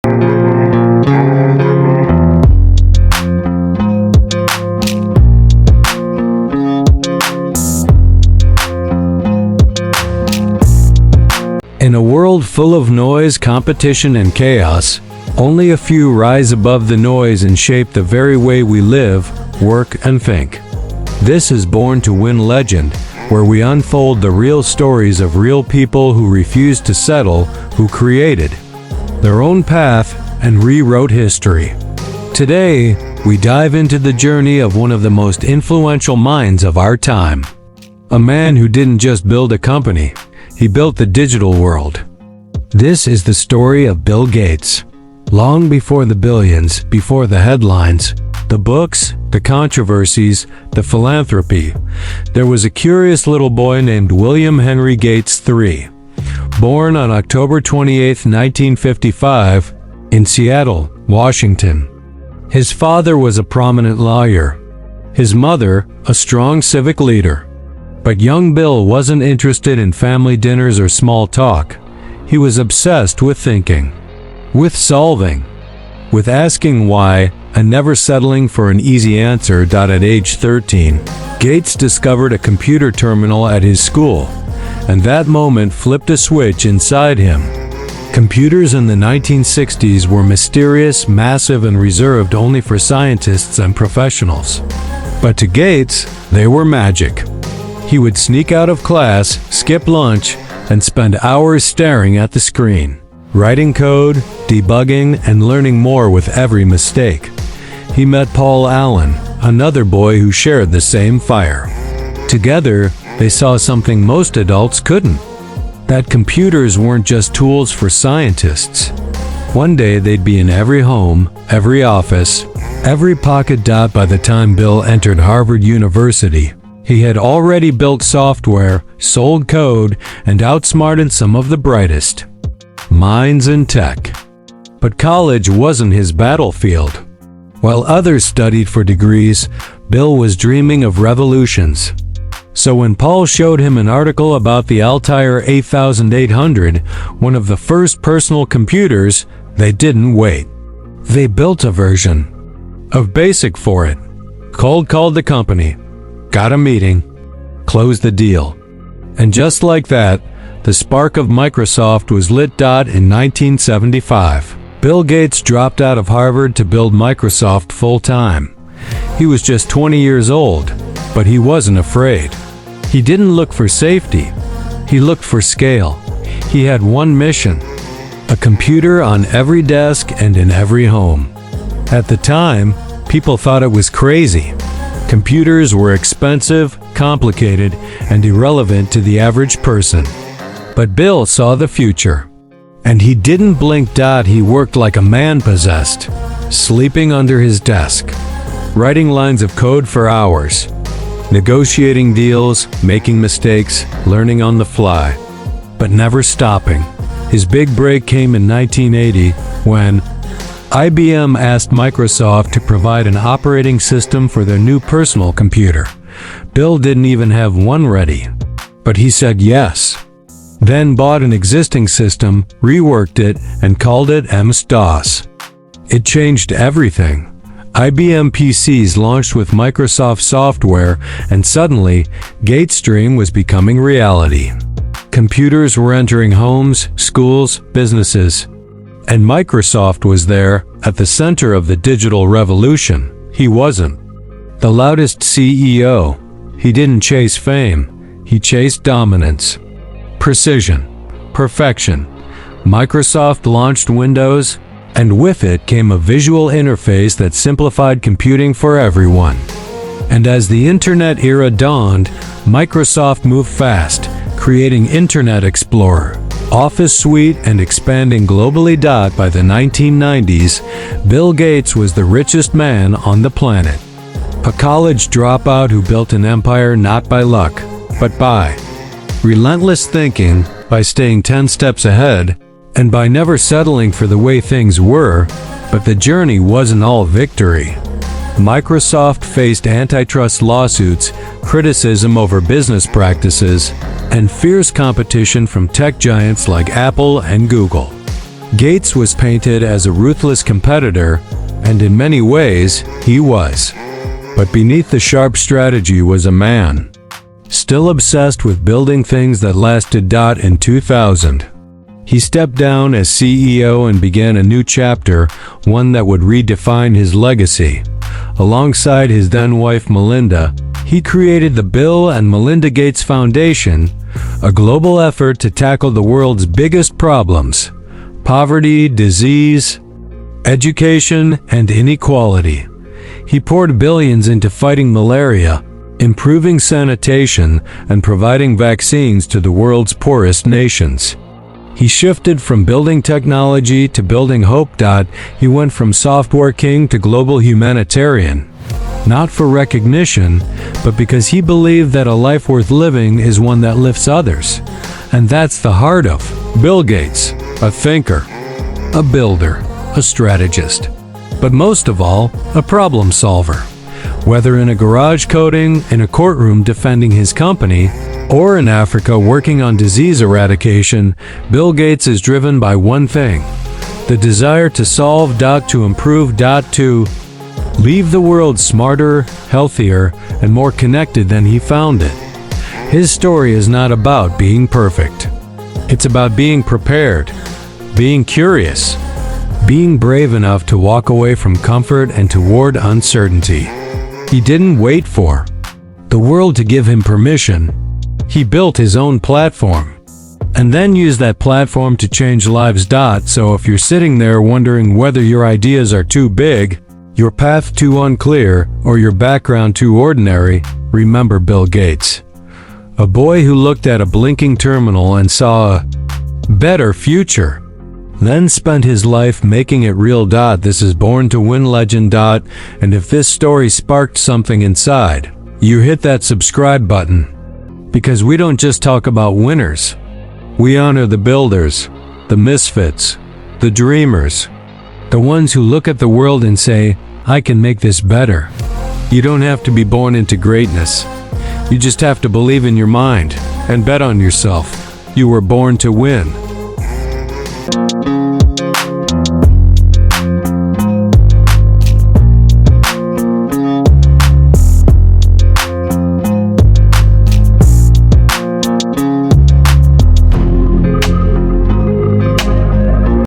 In a world full of noise, competition, and chaos, only a few rise above the noise and shape the very way we live, work, and think. This is Born to Win Legend, where we unfold the real stories of real people who refused to settle, who created their own path and rewrote history. Today, we dive into the journey of one of the most influential minds of our time. A man who didn't just build a company, he built the digital world. This is the story of Bill Gates. Long before the billions, before the headlines, the books, the controversies, the philanthropy, there was a curious little boy named William Henry Gates III. Born on October 28, 1955, in Seattle, Washington. His father was a prominent lawyer. His mother, a strong civic leader. But young Bill wasn't interested in family dinners or small talk. He was obsessed with thinking, with solving, with asking why, and never settling for an easy answer. At age 13, Gates discovered a computer terminal at his school, and that moment flipped a switch inside him. Computers in the 1960s were mysterious, massive, and reserved only for scientists and professionals. But to Gates, they were magic. He would sneak out of class, skip lunch, and spend hours staring at the screen, writing code, debugging, and learning more with every mistake. He met Paul Allen, another boy who shared the same fire. Together, they saw something most adults couldn't: that computers weren't just tools for scientists. One day they'd be in every home, every office, every pocket. By the time Bill entered Harvard University, he had already built software, sold code, and outsmarted some of the brightest minds in tech. But college wasn't his battlefield. While others studied for degrees, Bill was dreaming of revolutions. So when Paul showed him an article about the Altair 8800, one of the first personal computers, they didn't wait. They built a version of BASIC for it, called the company, got a meeting, closed the deal. And just like that, the spark of Microsoft was lit. In 1975, Bill Gates dropped out of Harvard to build Microsoft full-time. He was just 20 years old, but he wasn't afraid. He didn't look for safety. He looked for scale. He had one mission: a computer on every desk and in every home. At the time, people thought it was crazy. Computers were expensive, complicated, and irrelevant to the average person. But Bill saw the future. And he didn't blink. He worked like a man possessed, sleeping under his desk, writing lines of code for hours, negotiating deals, making mistakes, learning on the fly, but never stopping. His big break came in 1980 when IBM asked Microsoft to provide an operating system for their new personal computer. Bill didn't even have one ready, but he said yes. Then bought an existing system, reworked it, and called it MS-DOS. It changed everything. IBM PCs launched with Microsoft software, and suddenly, Gates' dream was becoming reality. Computers were entering homes, schools, businesses. And Microsoft was there, at the center of the digital revolution. He wasn't the loudest CEO. He didn't chase fame. He chased dominance. Precision. Perfection. Microsoft launched Windows, and with it came a visual interface that simplified computing for everyone. And as the Internet era dawned, Microsoft moved fast, creating Internet Explorer, Office Suite, and expanding globally. By the 1990s, Bill Gates was the richest man on the planet. A college dropout who built an empire not by luck, but by relentless thinking, by staying 10 steps ahead, and by never settling for the way things were. But the journey wasn't all victory. Microsoft faced antitrust lawsuits, criticism over business practices, and fierce competition from tech giants like Apple and Google. Gates was painted as a ruthless competitor, and in many ways, he was. But beneath the sharp strategy was a man, still obsessed with building things that lasted. In 2000, he stepped down as CEO and began a new chapter, one that would redefine his legacy. Alongside his then-wife Melinda, he created the Bill and Melinda Gates Foundation, a global effort to tackle the world's biggest problems: poverty, disease, education, and inequality. He poured billions into fighting malaria, improving sanitation, and providing vaccines to the world's poorest nations. He shifted from building technology to building hope. He went from software king to global humanitarian, not for recognition, but because he believed that a life worth living is one that lifts others. And that's the heart of Bill Gates, a thinker, a builder, a strategist, but most of all, a problem solver. Whether in a garage coding, in a courtroom defending his company, or in Africa working on disease eradication, Bill Gates is driven by one thing: the desire to solve. To improve. To leave the world smarter, healthier, and more connected than he found it. His story is not about being perfect. It's about being prepared, being curious, being brave enough to walk away from comfort and toward uncertainty. He didn't wait for the world to give him permission. He built his own platform, and then used that platform to change lives. So if you're sitting there wondering whether your ideas are too big, your path too unclear, or your background too ordinary, remember Bill Gates. A boy who looked at a blinking terminal and saw a better future, then spent his life making it real. This is Born to Win legend. And if this story sparked something inside, you hit that subscribe button. Because we don't just talk about winners. We honor the builders, the misfits, the dreamers, the ones who look at the world and say, I can make this better. You don't have to be born into greatness. You just have to believe in your mind and bet on yourself. You were born to win.